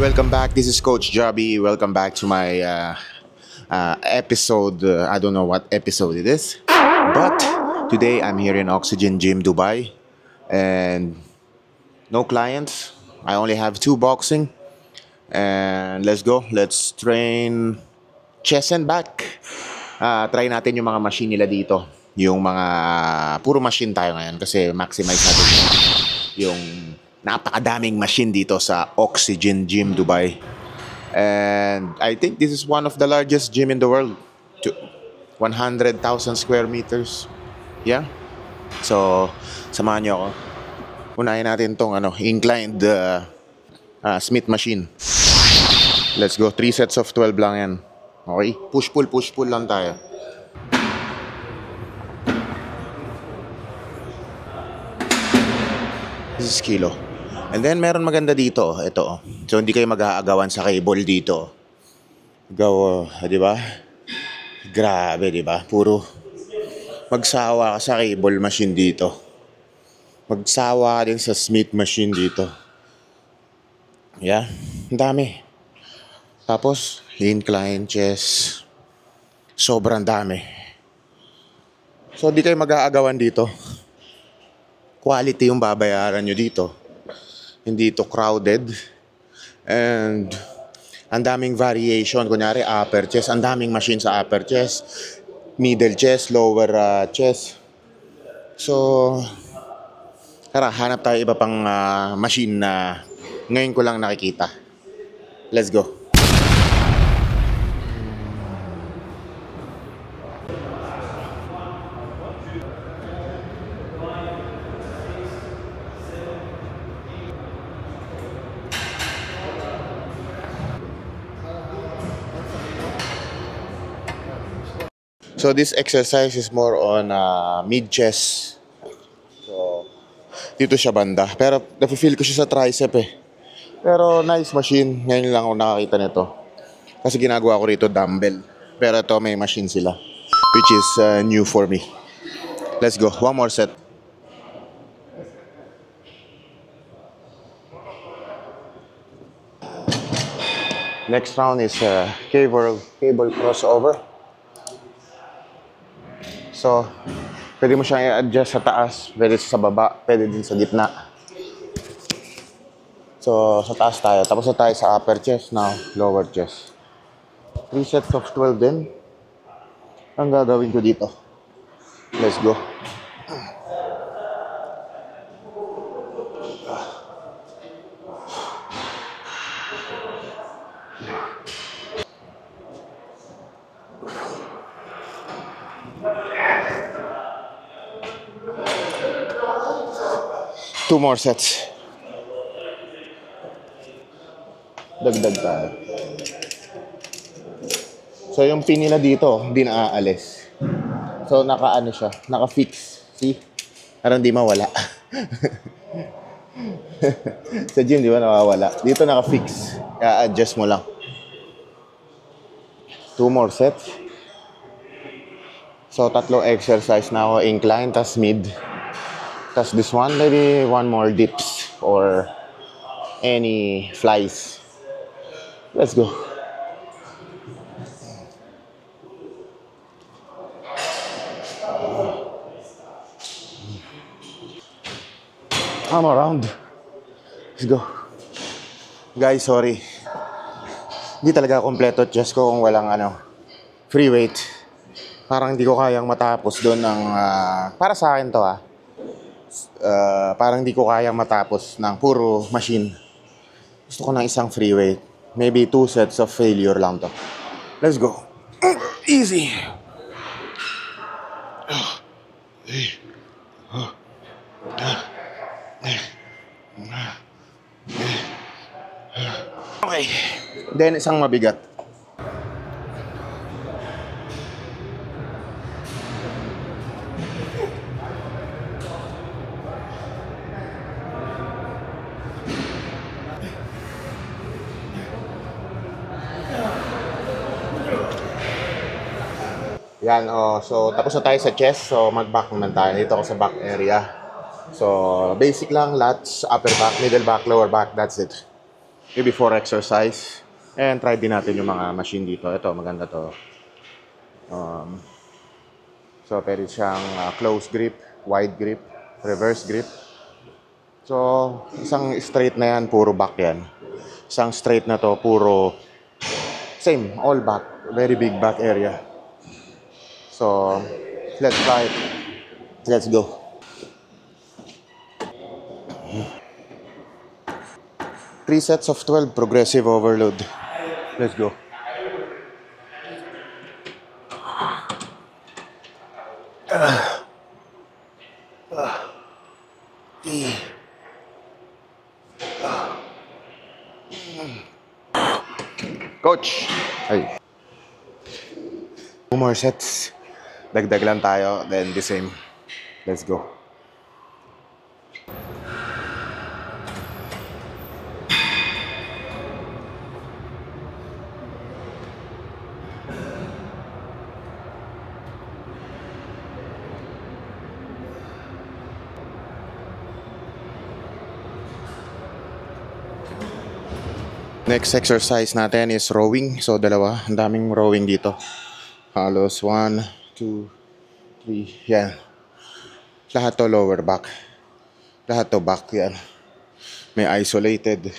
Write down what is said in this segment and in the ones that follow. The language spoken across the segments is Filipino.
welcome back. This is Coach Jobby. Welcome back to my episode. I don't know what episode it is, but today I'm here in Oxygen Gym, Dubai, and no clients. I only have 2 boxing, and let's go. Let's train chest and back. Try natin yung mga machine nila dito. Yung mga puro machine tayo ngayon kasi maximize natin yung napakadaming machine dito sa Oxygen Gym, Dubai. And I think this is one of the largest gym in the world. 100,000 square meters. Yeah. So, samahan nyo ako. Unahin natin tong inclined Smith machine. Let's go. 3 sets of 12 lang yan. Okay? Push-pull lang tayo. This is kilo. And then, meron maganda dito. Ito. So, hindi kayo mag-aagawan sa cable dito. Di ba? Grabe, di ba? Puro magsawa ka sa cable machine dito. Magsawa ka din sa Smith machine dito. Yeah. Ang dami. Tapos, incline chest. Sobrang dami. So, di kayo mag-aagawan dito. Quality yung babayaran nyo dito. Hindi ito crowded. And ang daming variation. Kunyari, upper chest. Ang daming machine sa upper chest. Middle chest, lower chest. So, tara, hanap tayo iba pang machine na ngayon ko lang nakikita. Let's go. So this exercise is more on mid-chest. So, dito siya banda. Pero nafe-feel ko siya sa tricep eh. Pero nice machine. Ngayon lang ako nakakita nito. Kasi ginagawa ko rito dumbbell. Pero ito may machine sila. Which is new for me. Let's go. One more set. Next round is cable crossover. So, pwede mo siyang i-adjust sa taas, pwede sa baba, pwede din sa gitna. So, sa taas tayo. Tapos na tayo sa upper chest, now lower chest. 3 sets of 12 din. Ang gagawin ko dito. Let's go. Two more sets. Dagdag tayo. So yung pin nila dito, hindi na aalis. So naka-ano siya, naka-fix. See? Parang hindi mawala. Sa gym, di ba nawawala? Dito naka-fix. Kaya adjust mo lang. 2 more sets. So 3 exercise na ako. Incline, tas mid. Tas this one, maybe 1 more dips or any flies. Let's go. I'm around. Let's go. Guys, sorry. Hindi talaga kompleto chest ko kung walang free weight. Parang hindi ko kayang matapos doon ng para sa akin to parang hindi ko kayang matapos ng puro machine. Gusto ko ng isang free weight. Maybe 2 sets of failure lang to. Let's go. Easy. Okay. Then isang mabigat. Yan, so tapos na tayo sa chest, so mag-back naman tayo. Dito ako sa back area. So, basic lang, lats, upper back, middle back, lower back, that's it. maybe 4 exercise. And try din natin yung mga machine dito. Ito, maganda to. So, pwede siyang close grip, wide grip, reverse grip. So, isang straight na yan, puro back yan. Isang straight na to, puro same, all back. Very big back area. So, let's try it. Let's go. Three sets of 12 progressive overload. Let's go. Coach! Ay. 2 more sets. Dagdag lang tayo, then the same. Let's go. Next exercise natin is rowing. So, dalawa. Ang daming rowing dito. Halos 1, 2, 3. Yan. Lahat to lower back. Lahat to back. Yan. May isolated.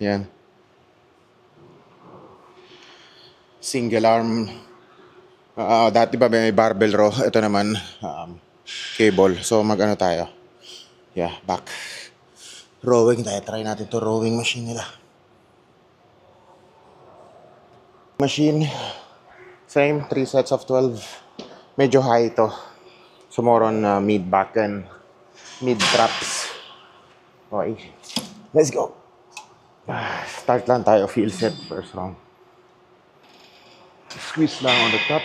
Yan. Single arm. Dati ba may barbell row? Ito naman, cable. So, mag-ano tayo? Yeah, back. Rowing tayo. Try natin to rowing machine nila. Machine. Same. 3 sets of 12. Medyo high ito. So more on mid back and mid traps. Okay. Let's go. Start lang tayo. Feel set first round. Squeeze lang on the top.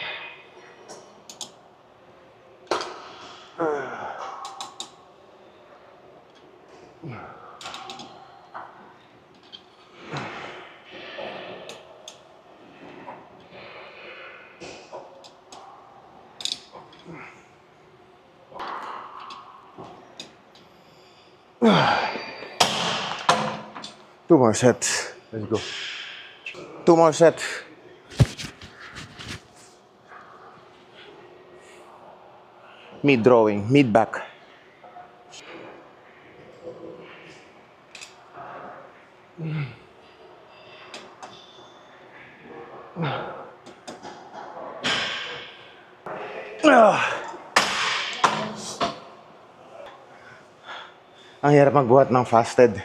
Two more sets. Let's go. 2 more sets. Mid drawing, mid back. Ang hirap magbuhat ng fasted.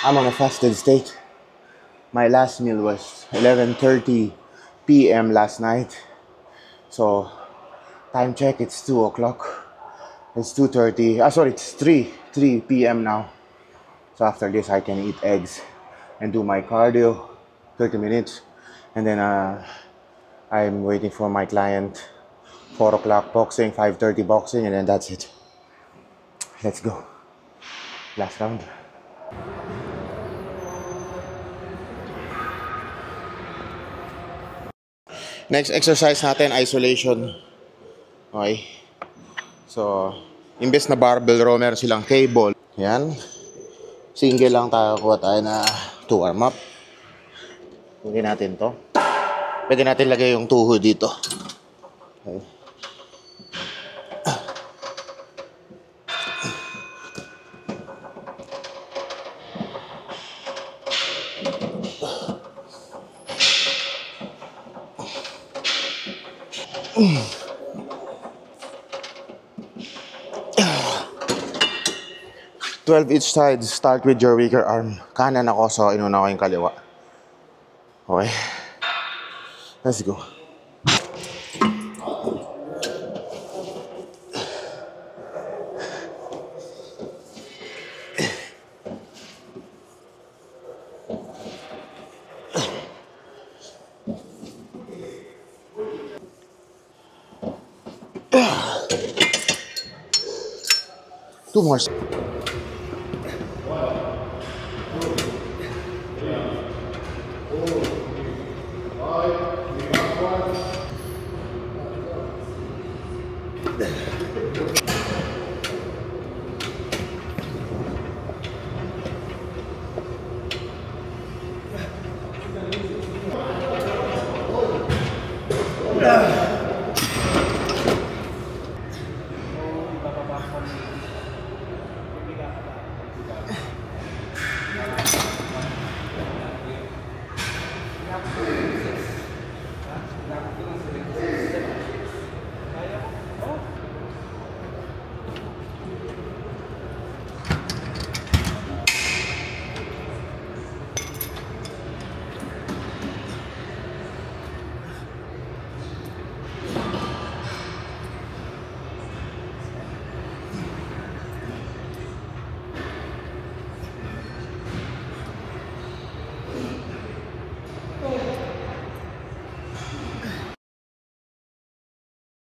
I'm on a fasted state. My last meal was 11:30 p.m. last night. So, time check, it's 2 o'clock. It's 2:30. Sorry, it's 3 p.m. now. So after this, I can eat eggs and do my cardio, 30 minutes. And then I'm waiting for my client. 4 o'clock boxing, 5:30 boxing, and then that's it. Let's go. Last round. Next exercise natin, isolation. Okay. So, imbes na barbell row, meron silang cable. Yan. Single lang tayo. Kuha tayo na 2 arm up. Pwede natin to. Pwede natin lagay yung tuhod dito. Okay. "12 each side, start with your weaker arm." Kanan ako, so inuna ko yung kaliwa. Okay. Let's go. Two more.